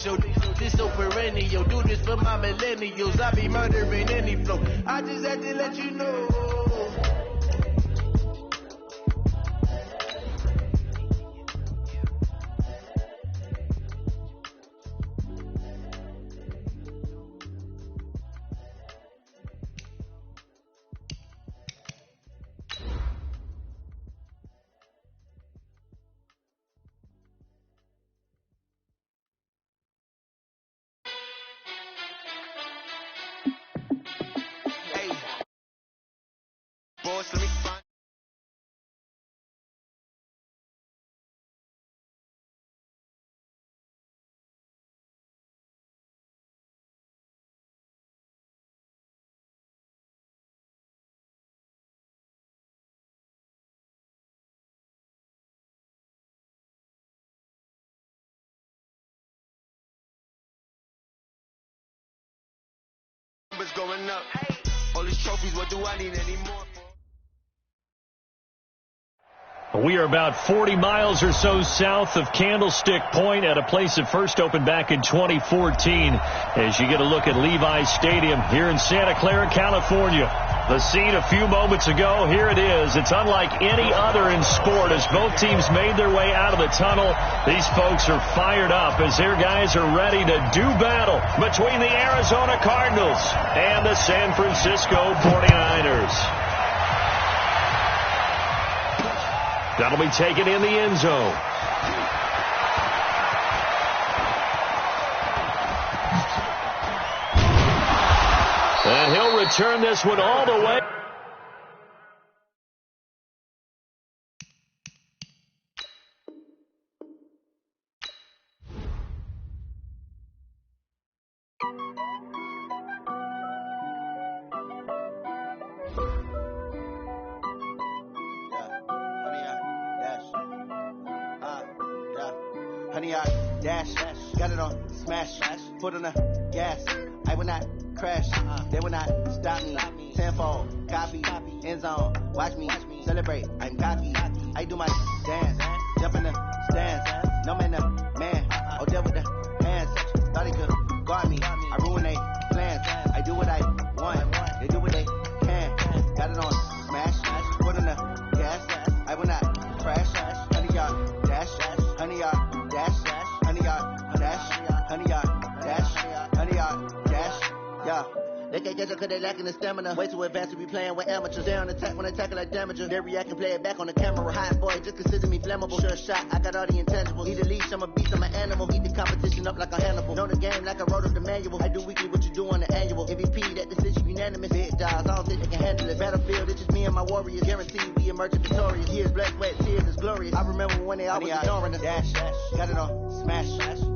So this so perennial, do this for my millennials. I be murdering any flow. I just had to let you know. Boys, let me find. Numbers going up. All these trophies, what do I need anymore? We are about 40 miles or so south of Candlestick Point at a place that first opened back in 2014 as you get a look at Levi's Stadium here in Santa Clara, California. The scene a few moments ago, here it is. It's unlike any other in sport as both teams made their way out of the tunnel. These folks are fired up as their guys are ready to do battle between the Arizona Cardinals and the San Francisco 49ers. That'll be taken in the end zone. And he'll return this one all the way. Honey, I dash, got it on smash, foot on the gas. I will not crash, they will not stop me. Tenfold, copy, end zone, watch me celebrate. I'm cocky, I do my dance, jump in the stands. No man, the man, oh deal with the hands. Thought he could guard me, I ruin they plans. I do what I want, they do what they can. Got it on smash, foot on the gas. I will not crash, honey, y'all dash, honey, y'all. Dash, honey, y'all, dash, honey, y'all, dash, honey, y'all, dash, yeah. They can't catch up cause they lacking the stamina. Way too advanced to be playing with amateurs. They on attack when they tackle like damages. They react and play it back on the camera. Hot boy, just consider me flammable. Sure shot, I got all the intangibles. Need a leash, I'm a beast, I'm an animal. Eat the competition up like a Hannibal. Know the game like I wrote up the manual. I do weekly what you do on the annual. MVP, that decision unanimous. Big dogs, I don't think they can handle it. Battlefield, it's just me and my warriors. Guaranteed we emerging victorious. Years, blood, sweat, tears, is glorious. I remember when they always ignoring us. Dash, got it on smash,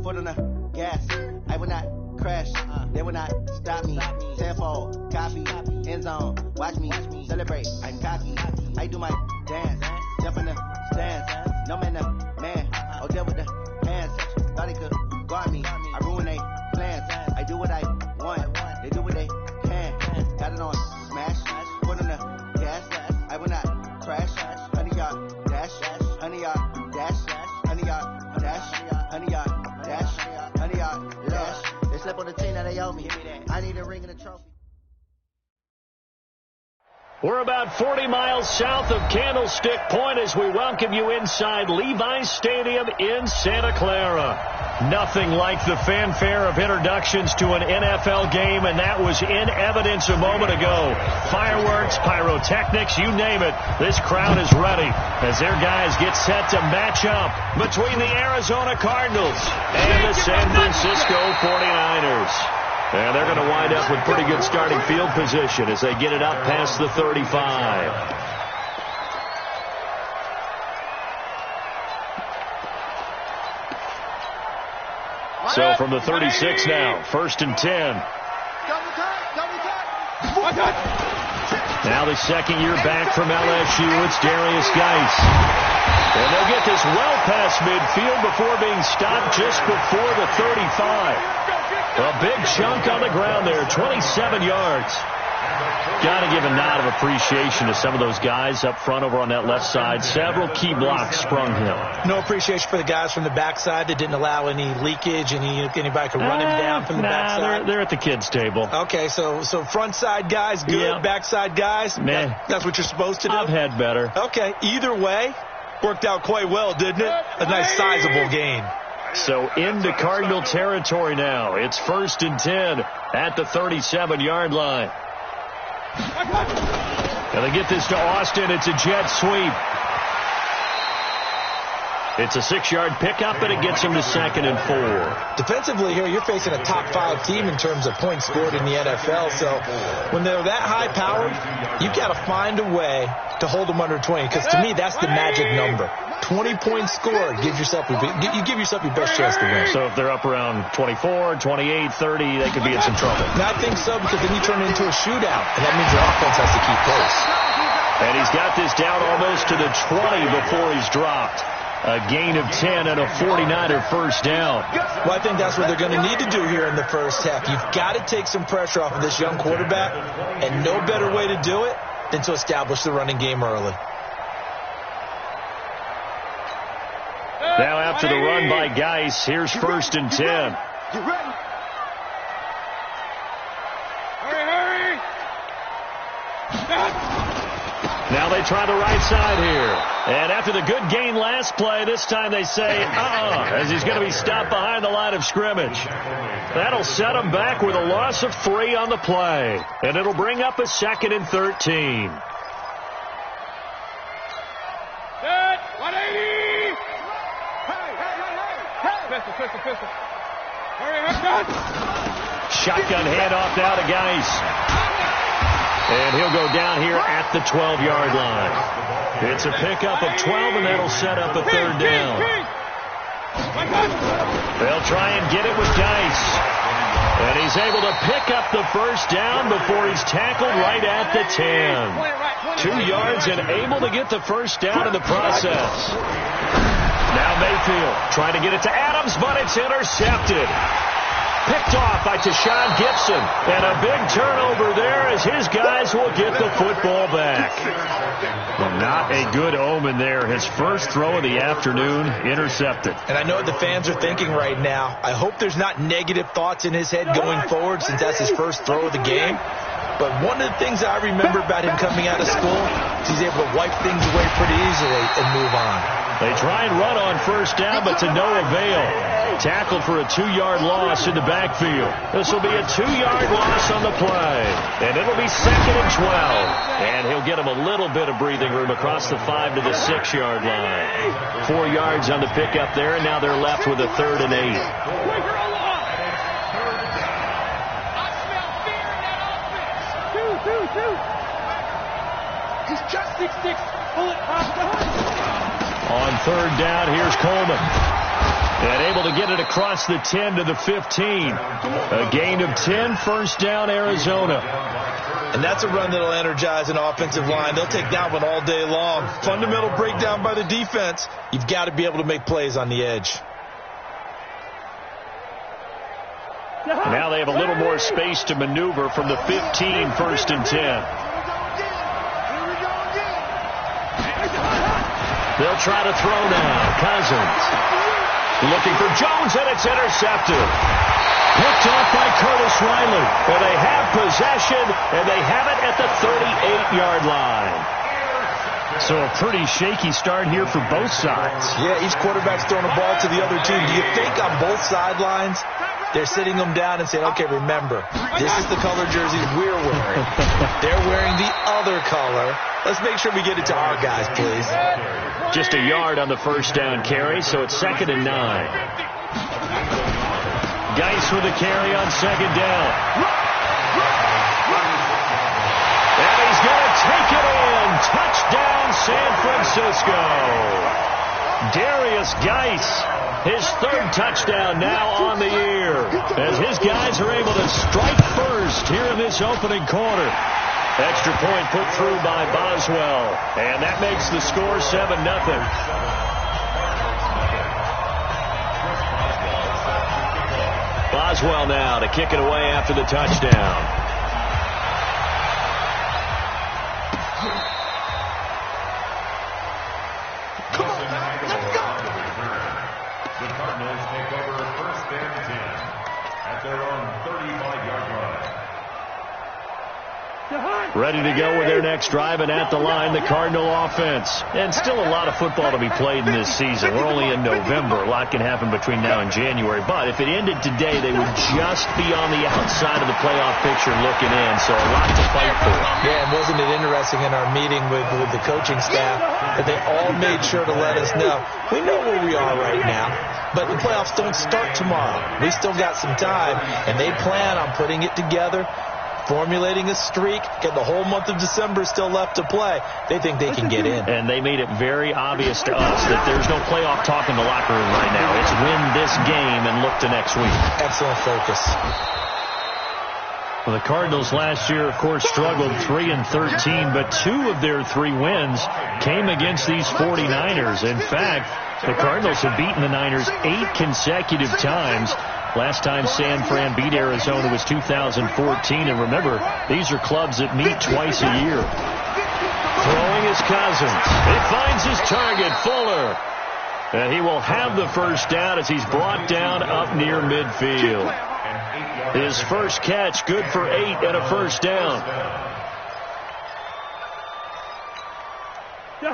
foot on the gas. I will not crash, they will not stop me. Tenfold, copy, end zone, watch me celebrate. I'm cocky, I do my dance, jump in the stands. No man, the man, oh deal with the hands. Thought he could guard me, I ruin they plans. I do what I want, they do what they can. Got it on smash, foot on the gas. I will not crash, honey, y'all dash, honey, y'all dash, honey, y'all dash, honey, y'all dash, honey, y'all dash. They slept on the team that they owe me. I need a ring and a trophy. We're about 40 miles south of Candlestick Point as we welcome you inside Levi's Stadium in Santa Clara. Nothing like the fanfare of introductions to an NFL game, and that was in evidence a moment ago. Fireworks, pyrotechnics, you name it. This crowd is ready as their guys get set to match up between the Arizona Cardinals and the San Francisco 49ers. And they're going to wind up with pretty good starting field position as they get it up past the 35. So from the 36 now, 1st and 10. Now the second year back from LSU, it's Darius Geis. And they'll get this well past midfield before being stopped just before the 35. A big chunk on the ground there, 27 yards. Got to give a nod of appreciation to some of those guys up front over on that left side. Several key blocks sprung him. No appreciation for the guys from the backside that didn't allow any leakage, anybody could run him down from the backside. They're at the kids' table. Okay, so front side guys good, yeah. Backside guys, that's what you're supposed to do? I've had better. Okay, either way, worked out quite well, didn't it? A nice sizable gain. So into Cardinal territory now. It's 1st and 10 at the 37-yard line. And they get this to Austin. It's a jet sweep. It's a 6-yard pickup, and it gets him to 2nd and 4. Defensively here, you're facing a top 5 team in terms of points scored in the NFL. So when they're that high-powered, you've got to find a way to hold them under 20. Because to me, that's the magic number. 20 points scored. You give yourself your best chance to win. So if they're up around 24, 28, 30, they could be in some trouble. And I think so, because then you turn it into a shootout, and that means your offense has to keep pace. And he's got this down almost to the 20 before he's dropped. A gain of 10 and a 49er first down. Well, I think that's what they're going to need to do here in the first half. You've got to take some pressure off of this young quarterback, and no better way to do it than to establish the running game early. Now after the run by Geis, here's 1st and 10. Hurry! Now they try the right side here. And after the good gain last play, this time they say, as he's going to be stopped behind the line of scrimmage. That'll set him back with a loss of 3 on the play. And it'll bring up a 2nd and 13. Set! 180! Pistol. Hurry. Shotgun handoff now to Geis. And he'll go down here at the 12-yard line. It's a pickup of 12, and that'll set up a 3rd down. They'll try and get it with Geis. And he's able to pick up the first down before he's tackled right at the 10. 2 yards and able to get the first down in the process. Now Mayfield trying to get it to Adams, but it's intercepted. Picked off by Tashawn Gibson. And a big turnover there as his guys will get the football back. Well, not a good omen there. His first throw of the afternoon intercepted. And I know what the fans are thinking right now. I hope there's not negative thoughts in his head going forward since that's his first throw of the game. But one of the things I remember about him coming out of school is he's able to wipe things away pretty easily and move on. They try and run on first down, but to no avail. Tackled for a 2-yard loss in the backfield. This will be a 2-yard loss on the play. And it'll be 2nd and 12. And he'll get him a little bit of breathing room across the 5 to the 6-yard line. 4 yards on the pickup there, and now they're left with a 3rd and 8. Just 6-6. Pull it On 3rd down, here's Coleman. And able to get it across the 10 to the 15. A gain of 10, first down, Arizona. And that's a run that'll energize an offensive line. They'll take that one all day long. Fundamental breakdown by the defense. You've got to be able to make plays on the edge. Now they have a little more space to maneuver from the 15, 1st and 10. They'll try to throw now. Cousins looking for Jones, and it's intercepted. Picked off by Curtis Riley. And they have possession, and they have it at the 38-yard line. So a pretty shaky start here for both sides. Yeah, each quarterback's throwing a ball to the other team. Do you think on both sidelines they're sitting them down and saying, okay, remember, this is the color jerseys we're wearing. They're wearing the other color. Let's make sure we get it to our guys, please. Just a yard on the first down carry, so it's 2nd and 9. Geis with a carry on 2nd down. And he's going to take it in. Touchdown, San Francisco. Darius Geis, his 3rd touchdown now on the year, as his guys are able to strike first here in this opening quarter. Extra point put through by Boswell, and that makes the score 7-0. Boswell now to kick it away after the touchdown. Ready to go with their next drive, and at the line, the Cardinal offense. And still a lot of football to be played in this season. We're only in November. A lot can happen between now and January. But if it ended today, they would just be on the outside of the playoff picture looking in. So a lot to fight for. Yeah, and wasn't it interesting in our meeting with the coaching staff that they all made sure to let us know, we know where we are right now, but the playoffs don't start tomorrow. We still got some time, and they plan on putting it together, formulating a streak, get the whole month of December still left to play. They think they can get in. And they made it very obvious to us that there's no playoff talk in the locker room right now. It's win this game and look to next week. Excellent focus. Well, the Cardinals last year, of course, struggled 3-13, but 2 of their 3 wins came against these 49ers. In fact, the Cardinals have beaten the Niners 8 consecutive times. Last time San Fran beat Arizona was 2014. And remember, these are clubs that meet twice a year. Throwing is Cousins. He finds his target, Fuller. And he will have the first down as he's brought down up near midfield. His first catch, good for 8 and a first down.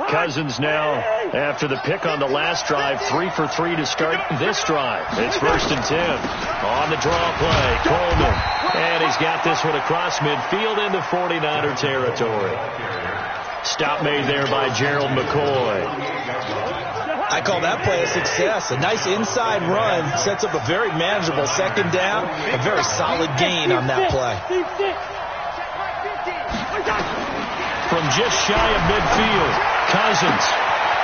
Cousins now, after the pick on the last drive, 3 for 3 to start this drive. It's 1st and 10. On the draw play, Coleman. And he's got this one across midfield into 49er territory. Stop made there by Gerald McCoy. I call that play a success. A nice inside run sets up a very manageable second down. A very solid gain on that play. From just shy of midfield, Cousins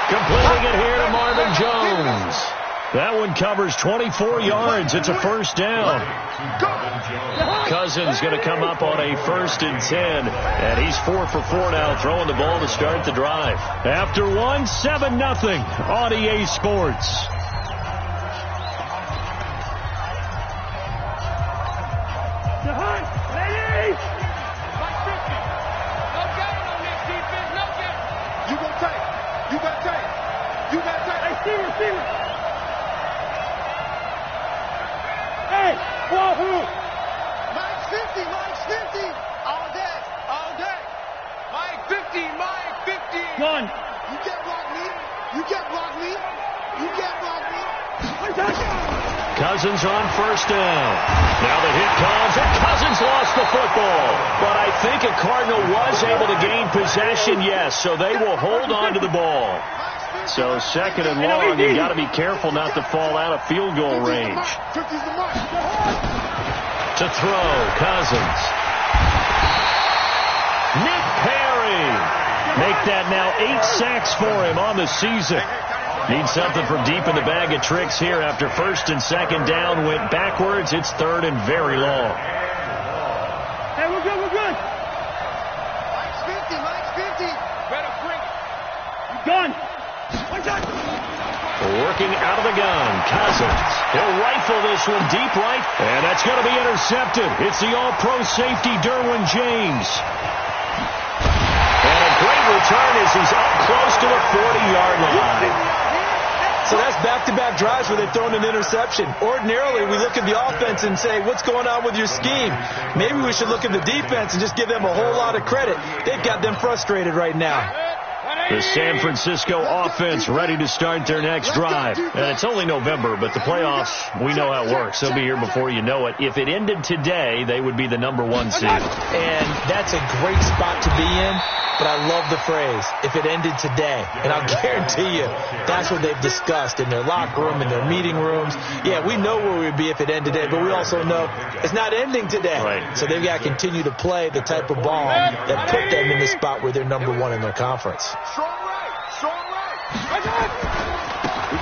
completing it here to Marvin Jones. That one covers 24 yards. It's a first down. Cousins going to come up on a 1st and 10. And he's 4 for 4 now, throwing the ball to start the drive. After 1, 7-0 on EA Sports. Cousins on first down. Now the hit comes, and Cousins lost the football. But I think a Cardinal was able to gain possession, yes, so they will hold on to the ball. So 2nd and long, you got to be careful not to fall out of field goal range. To throw, Cousins. Nick Perry. Make that now 8 sacks for him on the season. Needs something from deep in the bag of tricks here after 1st and 2nd down went backwards. It's 3rd and very long. Hey, we're good, we're good. Mike's 50, Mike's 50. Better bring it. You done. Working out of the gun, Cousins. He'll rifle this one deep right, and that's going to be intercepted. It's the all-pro safety, Derwin James. And a great return as he's up close to the 40-yard line. So that's back-to-back drives where they've thrown an interception. Ordinarily, we look at the offense and say, what's going on with your scheme? Maybe we should look at the defense and just give them a whole lot of credit. They've got them frustrated right now. The San Francisco offense ready to start their next drive. And it's only November, but the playoffs, we know how it works. They'll be here before you know it. If it ended today, they would be the #1 seed. And that's a great spot to be in. But I love the phrase, if it ended today. And I'll guarantee you, that's what they've discussed in their locker room, in their meeting rooms. Yeah, we know where we'd be if it ended today, but we also know it's not ending today. Right. So they've got to continue to play the type of ball that put them in the spot where they're #1 in their conference. Strong right, strong right.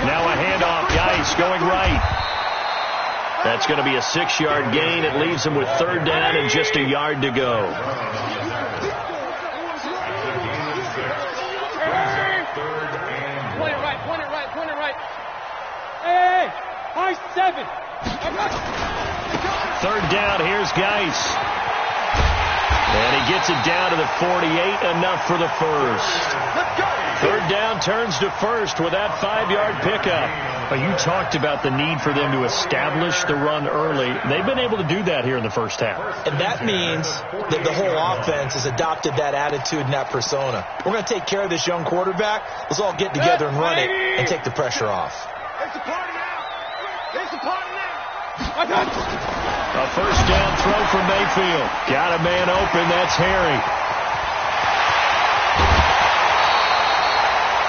Now a handoff, Geis going right. That's going to be a 6-yard gain. It leaves them with 3rd down and just a yard to go. Point it right. Hey, high 7. 3rd down, here's Geis. And he gets it down to the 48, enough for the first. Let's go. Third down turns to first with that 5-yard pickup. But you talked about the need for them to establish the run early. They've been able to do that here in the first half. And that means that the whole offense has adopted that attitude and that persona. We're going to take care of this young quarterback. Let's all get together and run it and take the pressure off. It's a party now. It's a party now. A first down throw from Mayfield. Got a man open. That's Harry.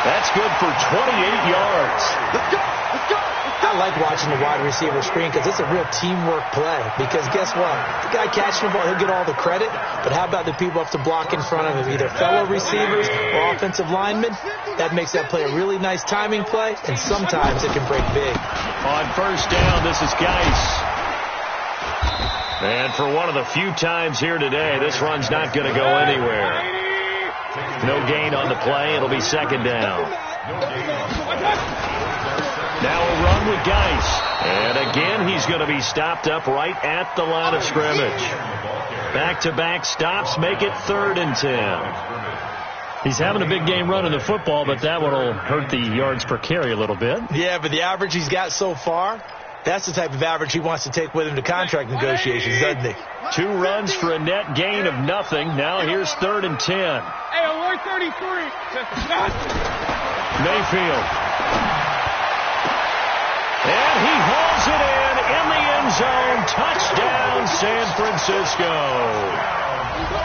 That's good for 28 yards. Let's go. Let's go. I like watching the wide receiver screen because it's a real teamwork play. Because guess what? The guy catching the ball, he'll get all the credit. But how about the people up to block in front of him, either fellow receivers or offensive linemen? That makes that play a really nice timing play, and sometimes it can break big. On first down, this is Geis. And for one of the few times here today, this run's not going to go anywhere. No gain on the play. It'll be second down. Now a run with Geis. And again, he's going to be stopped up right at the line of scrimmage. Back-to-back stops make it 3rd and 10. He's having a big game running the football, but that one will hurt the yards per carry a little bit. Yeah, but the average he's got so far, that's the type of average he wants to take with him to contract negotiations, doesn't he? 2 runs for a net gain of nothing. Now here's 3rd and 10. Hey, 133. Mayfield. And he hauls it in the end zone. Touchdown, San Francisco.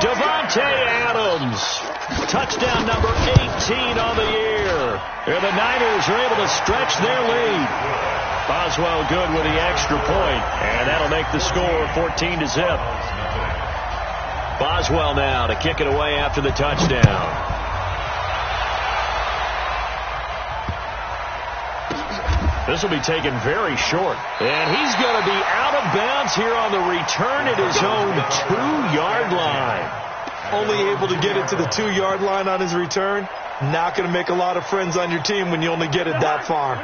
Devontae Adams. Touchdown number 18 on the year. And the Niners are able to stretch their lead. Boswell good with the extra point, and that'll make the score 14-0. Boswell now to kick it away after the touchdown. This will be taken very short, and he's going to be out of bounds here on the return at his own 2-yard line. Only able to get it to the 2-yard line on his return. Not going to make a lot of friends on your team when you only get it that far.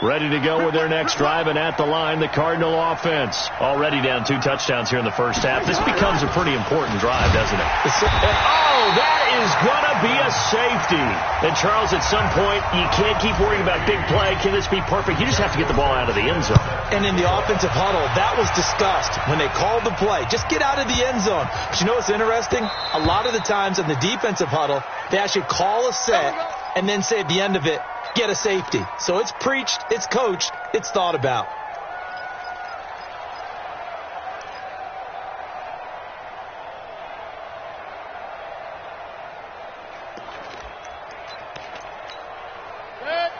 Ready to go with their next drive, and at the line, the Cardinal offense. Already down 2 touchdowns here in the first half. This becomes a pretty important drive, doesn't it? Oh, that is going to be a safety. And, Charles, at some point, you can't keep worrying about big play. Can this be perfect? You just have to get the ball out of the end zone. And in the offensive huddle, that was discussed when they called the play. Just get out of the end zone. But you know what's interesting? A lot of the times in the defensive huddle, they actually call a set and then say at the end of it, get a safety. So it's preached, it's coached, it's thought about.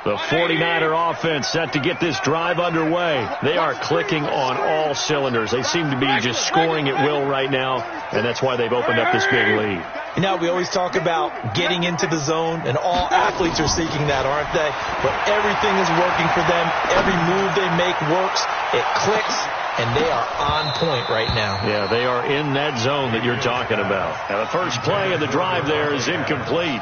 The 49er offense set to get this drive underway. They are clicking on all cylinders. They seem to be just scoring at will right now, and that's why they've opened up this big lead. You know, we always talk about getting into the zone, and all athletes are seeking that, aren't they? But everything is working for them. Every move they make works. It clicks, and they are on point right now. Yeah, they are in that zone that you're talking about. Now, the first play of the drive there is incomplete.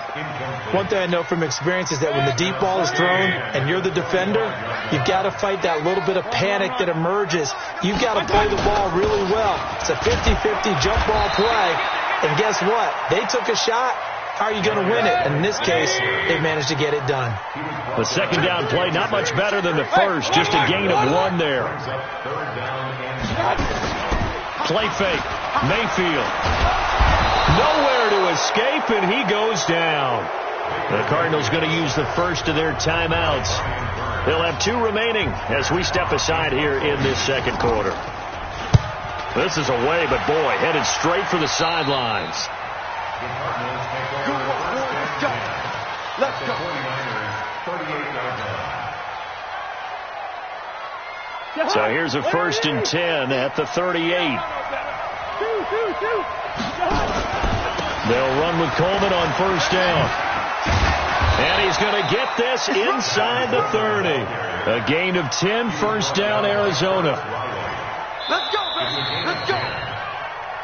One thing I know from experience is that when the deep ball is thrown and you're the defender, you've got to fight that little bit of panic that emerges. You've got to play the ball really well. It's a 50-50 jump ball play. And guess what? They took a shot. How are you going to win it? And in this case, they managed to get it done. The second down play, not much better than the first. Just a gain of 1 there. Play fake. Mayfield. Nowhere to escape, and he goes down. The Cardinals going to use the first of their timeouts. They'll have 2 remaining as we step aside here in this second quarter. This is away, but boy, headed straight for the sidelines. Let's go. So here's a 1st and 10 at the 38. They'll run with Coleman on first down. And he's going to get this inside the 30. A gain of 10, first down, Arizona. Let's go, baby. Let's go.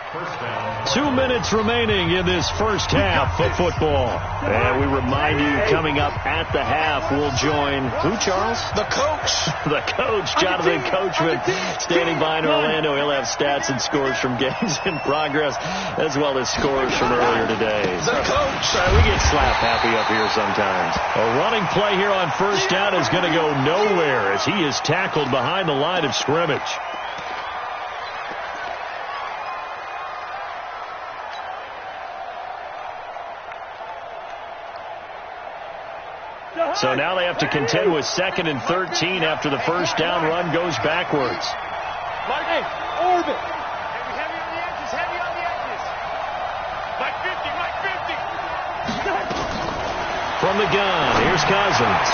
2 minutes remaining in this first half of football. And we remind you, coming up at the half, we'll join who, Charles? The coach. The coach, Jonathan Coachman, standing by in Orlando. He'll have stats and scores from games in progress, as well as scores from earlier today. The coach. We get slap happy up here sometimes. A running play here on first down is going to go nowhere as he is tackled behind the line of scrimmage. So now they have to contend with 2nd and 13 after the first down run goes backwards. Hey, orbit. Heavy on the edges, heavy on the edges. Mike 50, Mike 50. From the gun, here's Cousins.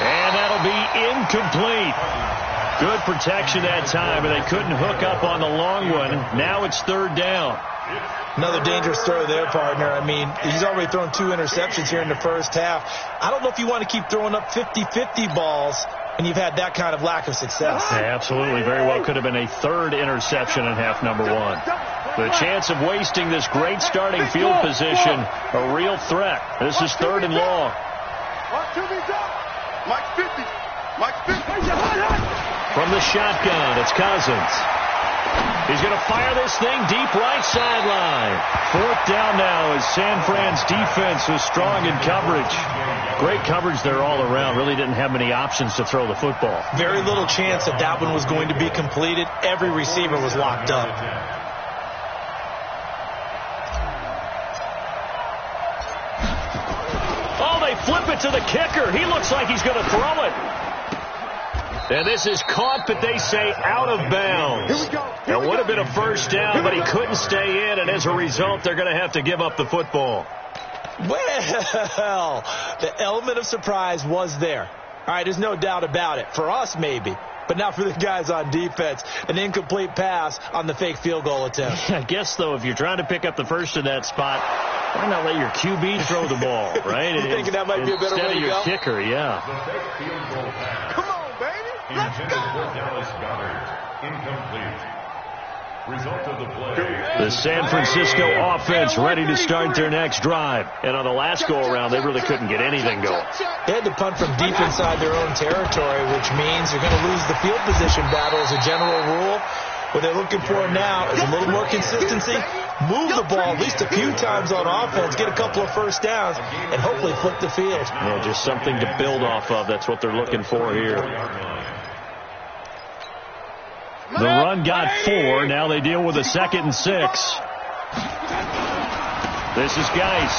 And that'll be incomplete. Good protection that time, and they couldn't hook up on the long one. Now it's 3rd down. Another dangerous throw there, partner. I mean, he's already thrown 2 interceptions here in the first half. I don't know if you want to keep throwing up 50-50 balls, and you've had that kind of lack of success. Yeah, absolutely. Very well could have been a 3rd interception in half number 1. The chance of wasting this great starting field position, a real threat. This is 3rd and long. Mike 50. Mike 50. From the shotgun, it's Cousins. He's going to fire this thing deep right sideline. 4th down now as San Fran's defense was strong in coverage. Great coverage there all around. Really didn't have many options to throw the football. Very little chance that that one was going to be completed. Every receiver was locked up. Oh, they flip it to the kicker. He looks like he's going to throw it. And this is caught, but they say out of bounds. It would have been a first down, but he couldn't stay in, and as a result, they're going to have to give up the football. Well, the element of surprise was there. All right, there's no doubt about it. For us, maybe. But not for the guys on defense. An incomplete pass on the fake field goal attempt. I guess, though, if you're trying to pick up the first in that spot, why not let your QB throw the ball, right? You thinking that might be a better way to go? Instead of your kicker, yeah. Come on, baby. Let's go. The San Francisco offense ready to start their next drive. And on the last go-around, they really couldn't get anything going. They had to punt from deep inside their own territory, which means you're going to lose the field position battle as a general rule. What they're looking for now is a little more consistency. Move the ball at least a few times on offense, get a couple of first downs, and hopefully flip the field. Yeah, just something to build off of. That's what they're looking for here. The run got 4. Now they deal with a 2nd and 6. This is Geis.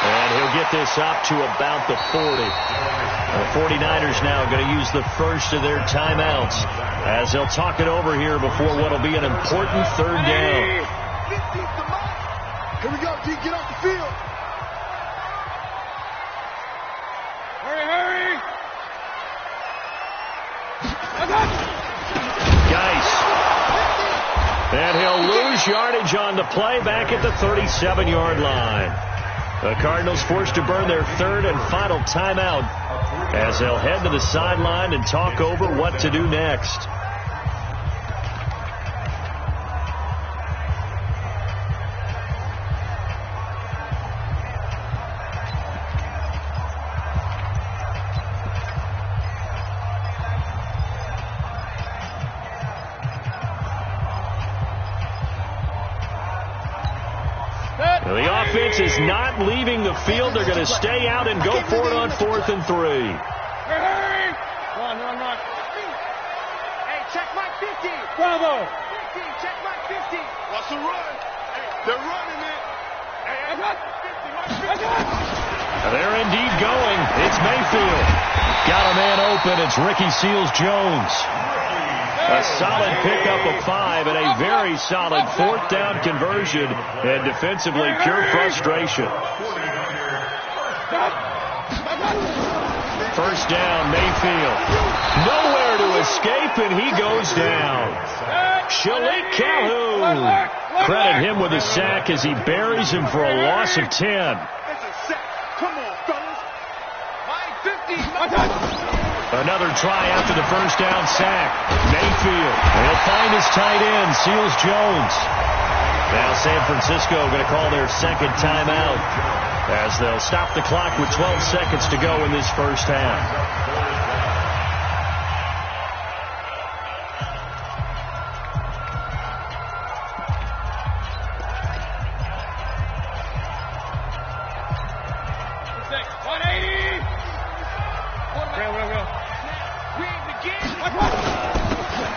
And he'll get this up to about the 40. The 49ers now going to use the first of their timeouts as they'll talk it over here before what will be an important 3rd down. Here we go, D. Get off the field. Hurry. Geis. And he'll lose yardage on the play back at the 37-yard line. The Cardinals forced to burn their 3rd and final timeout as they'll head to the sideline and talk over what to do next. The offense is not leaving the field. They're going to stay out and go for it on 4th and 3. Hurry. Run. Hey, check Mike 50. Bravo. 50, check Mike 50. What's the run? Hey, they're running it. Hey, Mike 50. They're indeed going. It's Mayfield. Got a man open. It's Ricky Seals-Jones. A solid pickup of 5 and a very solid 4th down conversion, and defensively pure frustration. First down, Mayfield. Nowhere to escape, and he goes down. Shalik Calhoun. Credit him with a sack as he buries him for a loss of 10. It's a sack. Come on, fellas. Mike 50. Another try after the first down sack. Mayfield. He'll find his tight end. Seals Jones. Now San Francisco going to call their second timeout as they'll stop the clock with 12 seconds to go in this first half.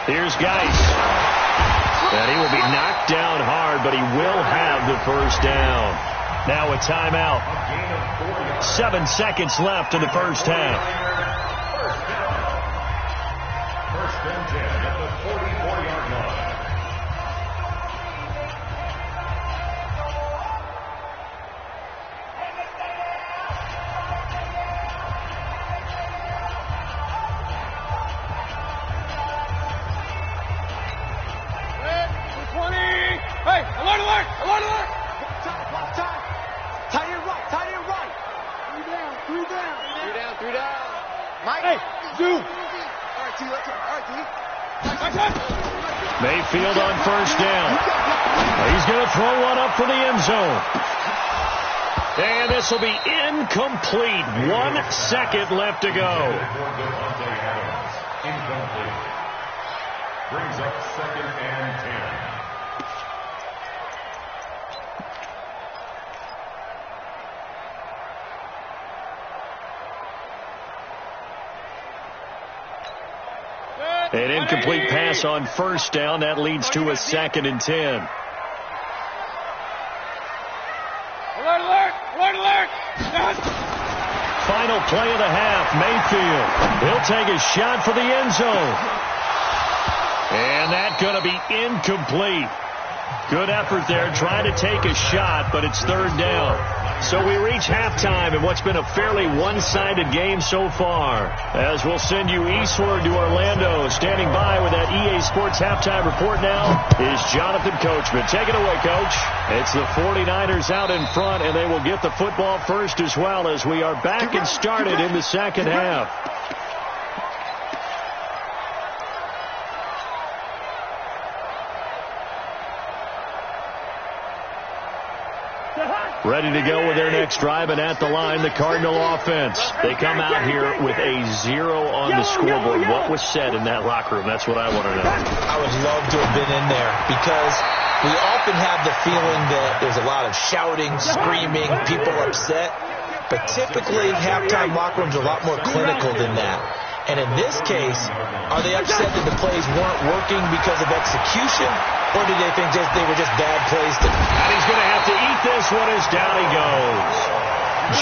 Here's Geis. And he will be knocked down hard, but he will have the first down. Now a timeout. 7 seconds left in the first half. First and 10 at the 44-yard line. Mayfield on first down. He's going to throw one up for the end zone. And this will be incomplete. 1 second left to go. Incomplete. Brings up 2nd and 10. An incomplete pass on first down. That leads to a 2nd and 10. Alert! Final play of the half. Mayfield. He'll take a shot for the end zone. And that's going to be incomplete. Good effort there, trying to take a shot, but it's 3rd down. So we reach halftime in what's been a fairly one-sided game so far. As we'll send you eastward to Orlando. Standing by with that EA Sports halftime report now is Jonathan Coachman. Take it away, Coach. It's the 49ers out in front, and they will get the football first as well as we are back and started in the second half. Ready to go with their next drive, and at the line, the Cardinal offense. They come out here with a 0 on the scoreboard. What was said in that locker room? That's what I want to know. I would love to have been in there because we often have the feeling that there's a lot of shouting, screaming, people upset. But typically, halftime locker rooms are a lot more clinical than that. And in this case, are they upset that the plays weren't working because of execution? Or do they think they were just bad plays? And he's going to have to eat this one as down he goes.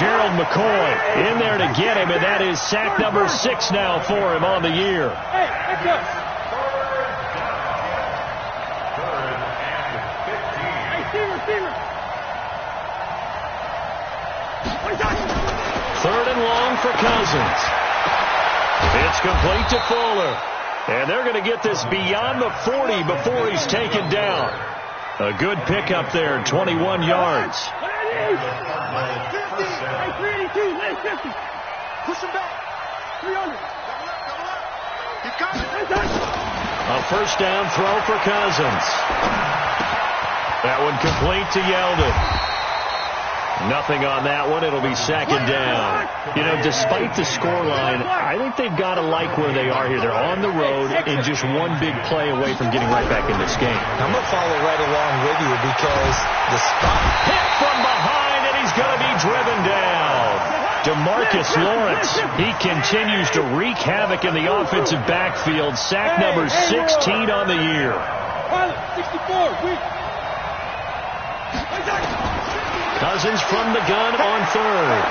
Gerald McCoy in there to get him, and that is sack number 6 now for him on the year. Hey, let's go. Receiver. 3rd and long for Cousins. It's complete to Fuller. And they're going to get this beyond the 40 before he's taken down. A good pickup there, 21 yards. 382, push him back. 300. A first down throw for Cousins. That one complete to Yeldon. Nothing on that one. It'll be 2nd down. You know, despite the scoreline, I think they've got to like where they are here. They're on the road and just one big play away from getting right back in this game. I'm going to follow right along with you because the spot hit from behind, and he's going to be driven down. DeMarcus Lawrence, he continues to wreak havoc in the offensive backfield. Sack number 16 on the year. 64. Cousins from the gun on 3rd.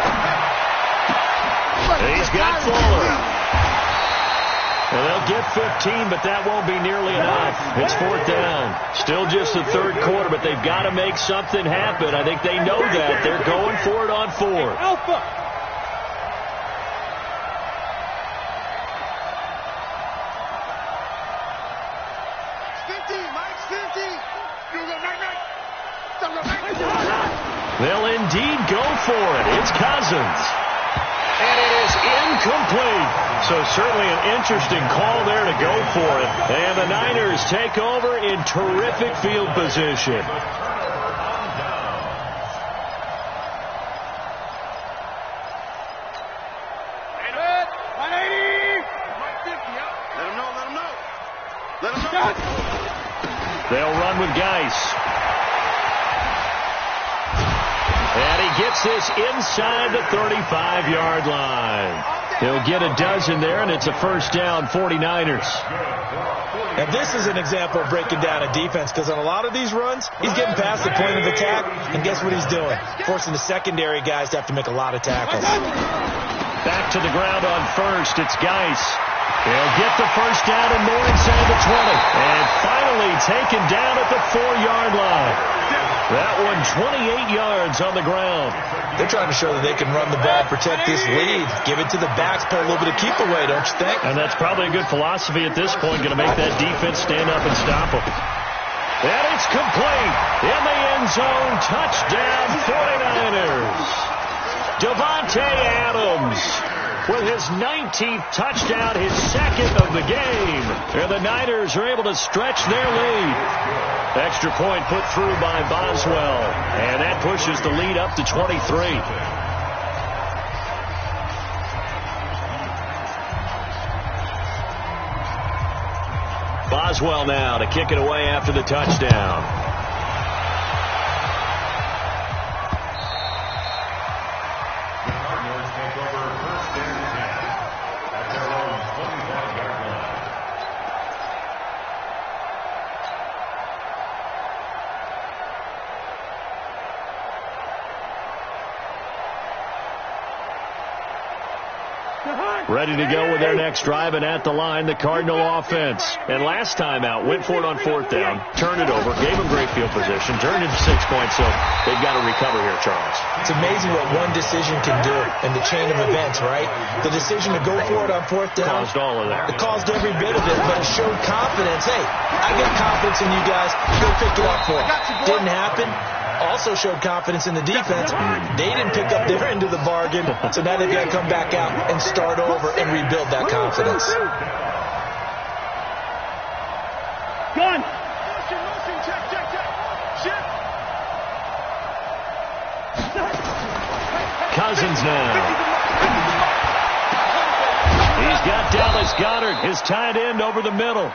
He's got Fuller. And they'll get 15, but that won't be nearly enough. It's 4th down. Still just the 3rd quarter, but they've got to make something happen. I think they know that. They're going for it on 4th. Alpha. They'll indeed go for it. It's Cousins. And it is Incomplete. So certainly an interesting call there to go for it. And the Niners take over in terrific field position. They'll run with Geis. And he gets this inside the 35-yard line. He'll get a dozen there, and it's a first down, 49ers. And this is an example of breaking down a defense, because on a lot of these runs, he's getting past the point of attack, and guess what he's doing? Forcing the secondary guys to have to make a lot of tackles. Back to the ground on first. It's Geis. He'll get the first down and more inside the 20. And finally taken down at the 4-yard line. That one 28 yards on the ground. They're trying to show that they can run the ball, protect this lead, give it to the backs, play a little bit of keep away, don't you think? And that's probably a good philosophy at this point, going to make that defense stand up and stop them. And it's complete. In the end zone, touchdown 49ers. Davante Adams with his 19th touchdown, his second of the game. And the Niners are able to stretch their lead. Extra point put through by Boswell. And that pushes the lead up to 23. Boswell now to kick it away after the touchdown. Ready to go with their next drive, and at the line, the Cardinal offense. And last time out, went for it on fourth down, turned it over, gave them great field position, turned it to 6 points, so they've got to recover here, Charles. It's amazing what one decision can do in the chain of events, right? The decision to go for it on fourth down. Caused all of that. It caused every bit of it, but it showed confidence. Hey, I got confidence in you guys. Go pick it up for them. Didn't happen. Also showed confidence in the defense. They didn't pick up their end of the bargain, so now they've got to come back out and start over and rebuild that confidence. Gun! Cousins now. He's got Dallas Goedert, his tight end, over the middle.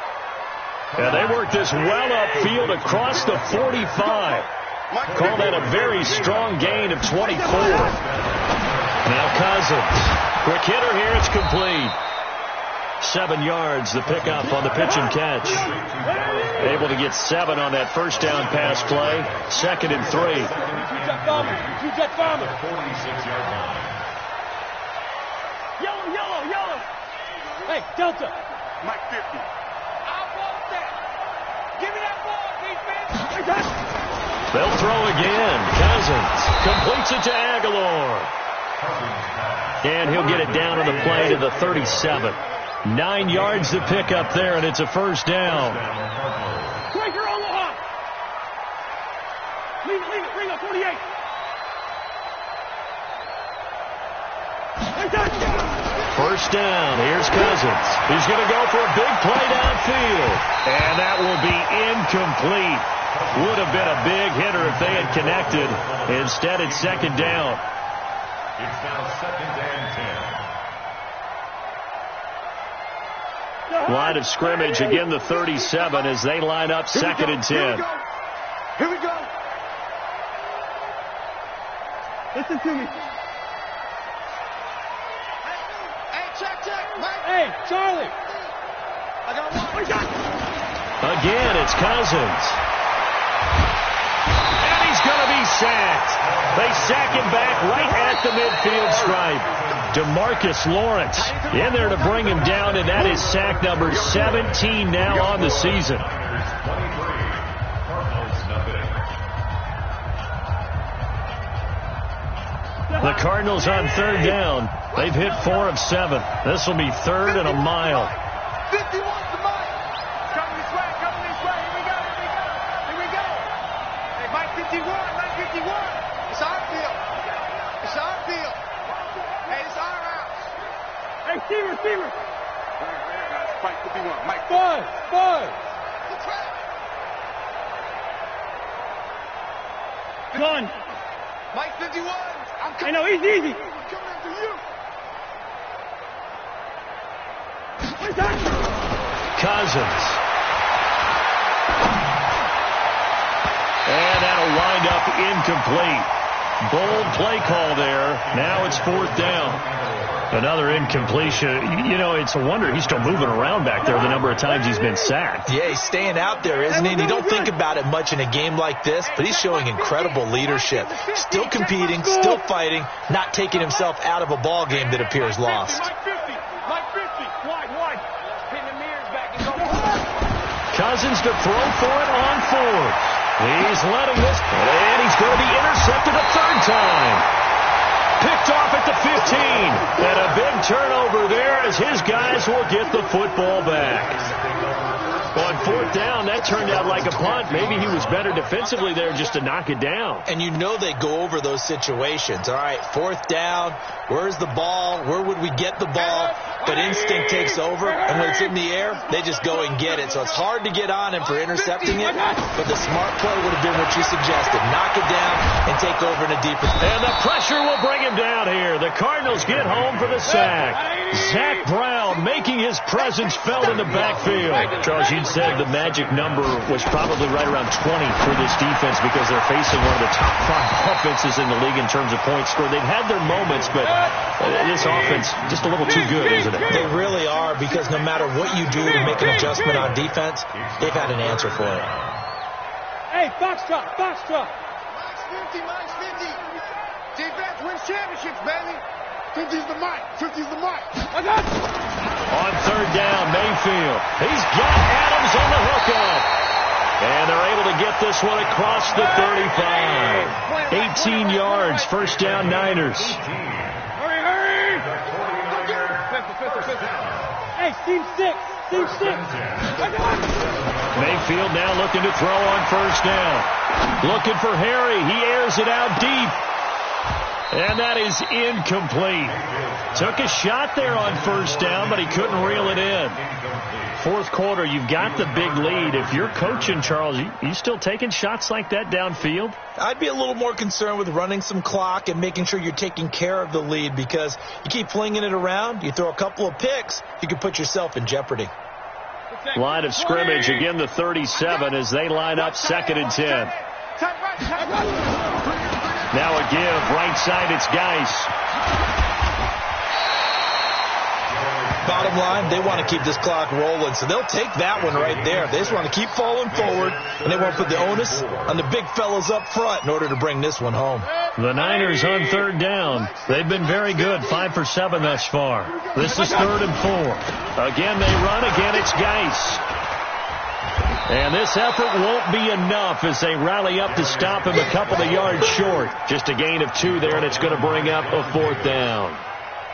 And they work this well upfield across the 45. Call that a very strong gain of 24. Now Cousins. Quick hitter here. It's complete. 7 yards, the pickup on the pitch and catch. Able to get 7 on that first down pass play. 2nd and 3. Yellow. Hey, Delta. Mike 50. I want that. Give me that ball, defense. They'll throw again. Cousins completes it to Aguilar. And he'll get it down on the play to the 37. 9 yards to pick up there, and it's a first down. Breaker Omaha. Leave it. Bring up 48. First down. Here's Cousins. He's going to go for a big play downfield. And that will be incomplete. Would have been a big hitter if they had connected. Instead, it's 2nd down. It's now 2nd and 10. Line of scrimmage, again the 37 as they line up 2nd and 10. Here we go. Listen to me. Hey, check, Mike. Hey, Charlie. I got one. Again, it's Cousins. And he's going to be sacked. They sack him back right at the midfield stripe. DeMarcus Lawrence in there to bring him down, and that is sack number 17 now on the season. The Cardinals on 3rd down. They've hit 4 of 7. This will be 3rd and a mile. 51 to Mike. Coming this way. Here we go. Hey, Mike 51. It's our field. Hey, it's our house. receiver. Mike 51. Mike. Buzz. Gun. Mike 51. I know, easy. I'm coming after you. What's that? Cousins. And that'll wind up incomplete. Bold play call there. Now it's 4th down. Another incompletion. You know, it's a wonder he's still moving around back there the number of times he's been sacked. Yeah, he's staying out there, isn't he? And you don't think about it much in a game like this, but he's showing incredible leadership. Still competing, still fighting, not taking himself out of a ball game that appears lost. Mike 50. Wide. Pin the mirrors back and go. Cousins to throw for it on 4th. He's letting this, and he's going to be intercepted a 3rd time. Picked off at the 15, and a big turnover there as his guys will get the football back. On 4th down, that turned out like a punt. Maybe he was better defensively there just to knock it down. And you know they go over those situations. All right, 4th down, where's the ball? Where would we get the ball? But instinct takes over, and when it's in the air, they just go and get it. So it's hard to get on him for intercepting it, but the smart play would have been what you suggested. Knock it down and take over in a deeper. And the pressure will bring him down here. The Cardinals get home for the sack. Zach Brown making his presence felt in the backfield. Charles, you said the magic number was probably right around 20 for this defense because they're facing one of the top 5 offenses in the league in terms of points scored. They've had their moments, but this offense just a little too good, isn't it? They really are, because no matter what you do to make an adjustment on defense, they've had an answer for it. Hey, box drop. Mike's 50. Defense wins championships, baby. 50's the mic. I got it. On 3rd down, Mayfield. He's got Adams on the hookup. And they're able to get this one across the 35. 18 yards, 1st down, Niners. Hurry. Hey, team 6. I got it. Mayfield now looking to throw on 1st down. Looking for Harry. He airs it out deep. And that is incomplete. Took a shot there on 1st down, but he couldn't reel it in. 4th quarter, you've got the big lead. If you're coaching, Charles, you still taking shots like that downfield? I'd be a little more concerned with running some clock and making sure you're taking care of the lead, because you keep flinging it around, you throw a couple of picks, you can put yourself in jeopardy. Line of scrimmage, again the 37 as they line up 2nd and 10. Now a give, right side, it's Geis. Bottom line, they want to keep this clock rolling, so they'll take that one right there. They just want to keep falling forward, and they want to put the onus on the big fellas up front in order to bring this one home. The Niners on 3rd down. They've been very good, 5 for 7 thus far. This is 3rd and 4. Again, they run. Again, it's Geis. And this effort won't be enough as they rally up to stop him a couple of yards short. Just a gain of 2 there, and it's going to bring up a 4th down.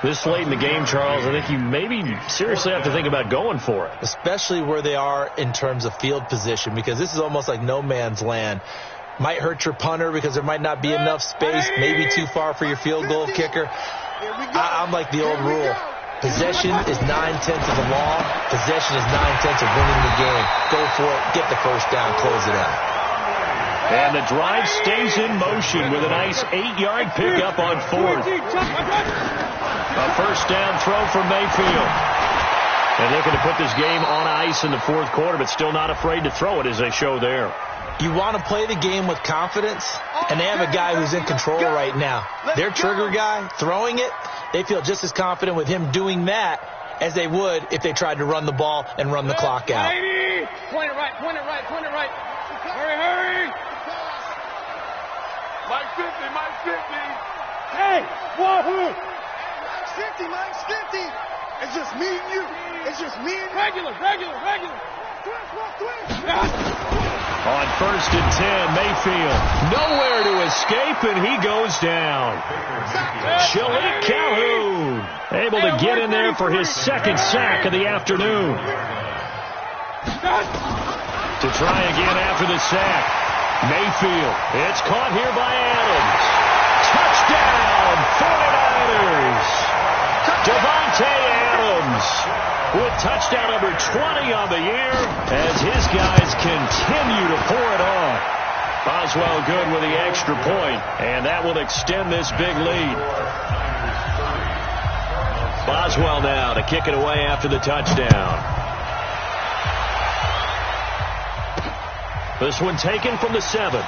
This late in the game, Charles, I think you maybe seriously have to think about going for it. Especially where they are in terms of field position, because this is almost like no man's land. Might hurt your punter because there might not be enough space, maybe too far for your field goal kicker. I'm like the old rule. Possession is 9/10 of the law. Possession is 9/10 of winning the game. Go for it. Get the 1st down. Close it out. And the drive stays in motion with a nice 8-yard pickup on 4th. A 1st down throw from Mayfield. And looking to put this game on ice in the 4th quarter, but still not afraid to throw it as they show there. You want to play the game with confidence, and they have a guy who's in control right now. Their trigger guy, throwing it, they feel just as confident with him doing that as they would if they tried to run the ball and run the clock out. Point it right. Hurry. Mike 50. Hey, wahoo. Mike's 50. It's just me and you. Regular. On 1st and 10, Mayfield nowhere to escape, and he goes down. Shalik Calhoun able to get in there for his 2nd sack of the afternoon. To try again after the sack. Mayfield, it's caught here by Adams. Touchdown, 49ers. Devontae Adams Williams with touchdown number 20 on the year as his guys continue to pour it on. Boswell good with the extra point, and that will extend this big lead. Boswell now to kick it away after the touchdown. This one taken from the 7.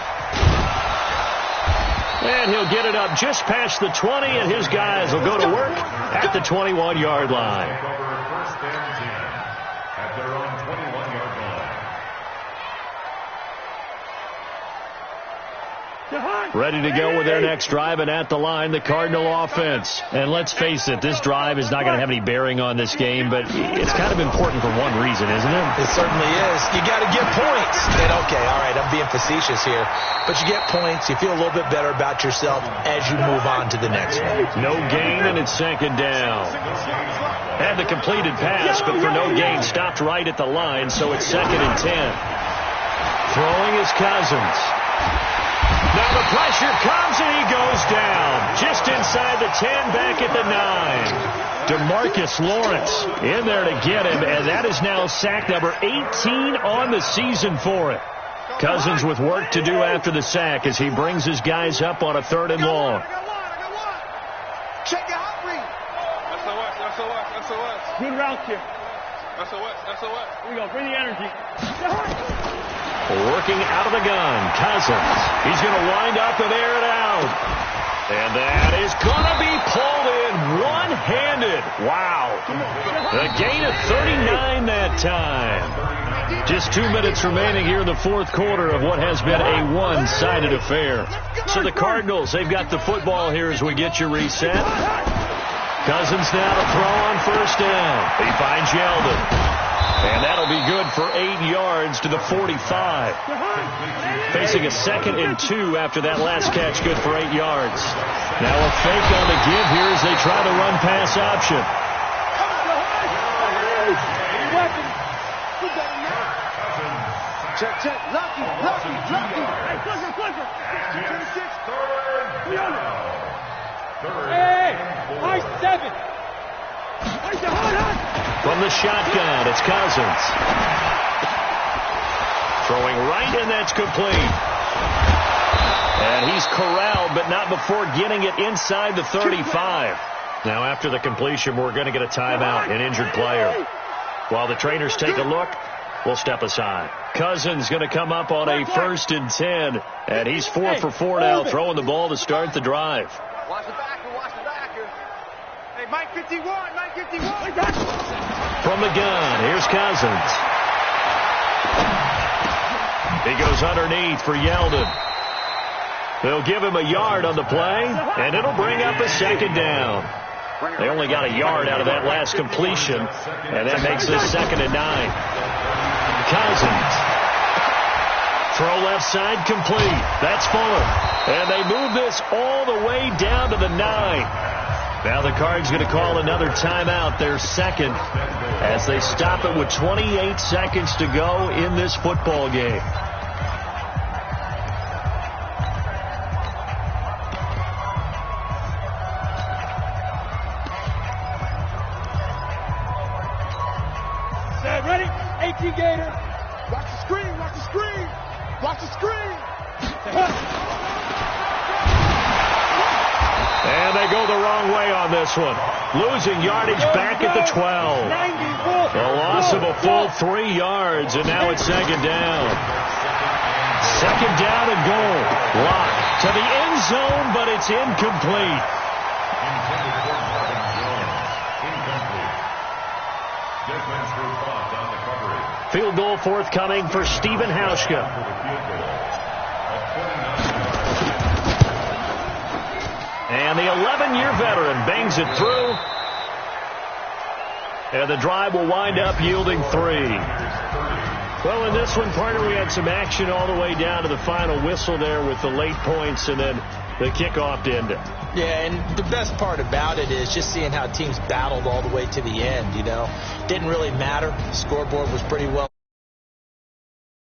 And he'll get it up just past the 20, and his guys will go to work at the 21-yard line. First and 10 at their own 21-yard line. Ready to go with their next drive, and at the line, the Cardinal offense. And let's face it, this drive is not going to have any bearing on this game, but it's kind of important for one reason, isn't it? It certainly is. You got to get points. And okay, all right, I'm being facetious here, but you get points, you feel a little bit better about yourself as you move on to the next one. No gain, and it's second down. Had the completed pass, but for no gain, stopped right at the line, so it's second and 10. Throwing is Cousins. Now the pressure comes, and he goes down. Just inside the 10, back at the 9. DeMarcus Lawrence in there to get him, and that is now sack number 18 on the season for it. Cousins with work to do after the sack as he brings his guys up on a 3rd and long. Check it out, Reed. SOS. Good route here. SOS. Here we go. Bring the energy. Working out of the gun, Cousins. He's going to wind up and air it out. And that is going to be pulled in one-handed. Wow. A gain of 39 that time. Just 2 minutes remaining here in the 4th quarter of what has been a one-sided affair. So the Cardinals, they've got the football here as we get you reset. Cousins now to throw on 1st down. He finds Yeldon. And that'll be good for 8 yards to the 45. Facing a 2nd and 2 after that last catch, good for 8 yards. Now a fake on the give here as they try the run-pass option. Check. Lucky. Hey, high 7. From the shotgun, it's Cousins. Throwing right, and that's complete. And he's corralled, but not before getting it inside the 35. Now, after the completion, we're going to get a timeout, an injured player. While the trainers take a look, we'll step aside. Cousins going to come up on a 1st and 10, and he's 4 for 4 now, throwing the ball to start the drive. Watch the backer. Hey, Mike 51. From the gun, here's Cousins. He goes underneath for Yeldon. They'll give him a yard on the play, and it'll bring up a 2nd down. They only got a yard out of that last completion, and that makes this 2nd and 9. Cousins. Throw left side complete. That's Fuller. And they move this all the way down to the 9. Now the Cards going to call another timeout, their 2nd, as they stop it with 28 seconds to go in this football game. Set, ready? 18 Gator. Watch the screen. And they go the wrong way on this one. Losing yardage back at the 12. A loss of a full 3 yards, and now it's 2nd down. 2nd down and goal. Locked to the end zone, but it's incomplete. Field goal forthcoming for Stephen Hauschka. And the 11-year veteran bangs it through. And the drive will wind up yielding 3. Well, in this one, partner, we had some action all the way down to the final whistle there with the late points and then the kickoff to end it. Yeah, and the best part about it is just seeing how teams battled all the way to the end, you know. Didn't really matter. The scoreboard was pretty well.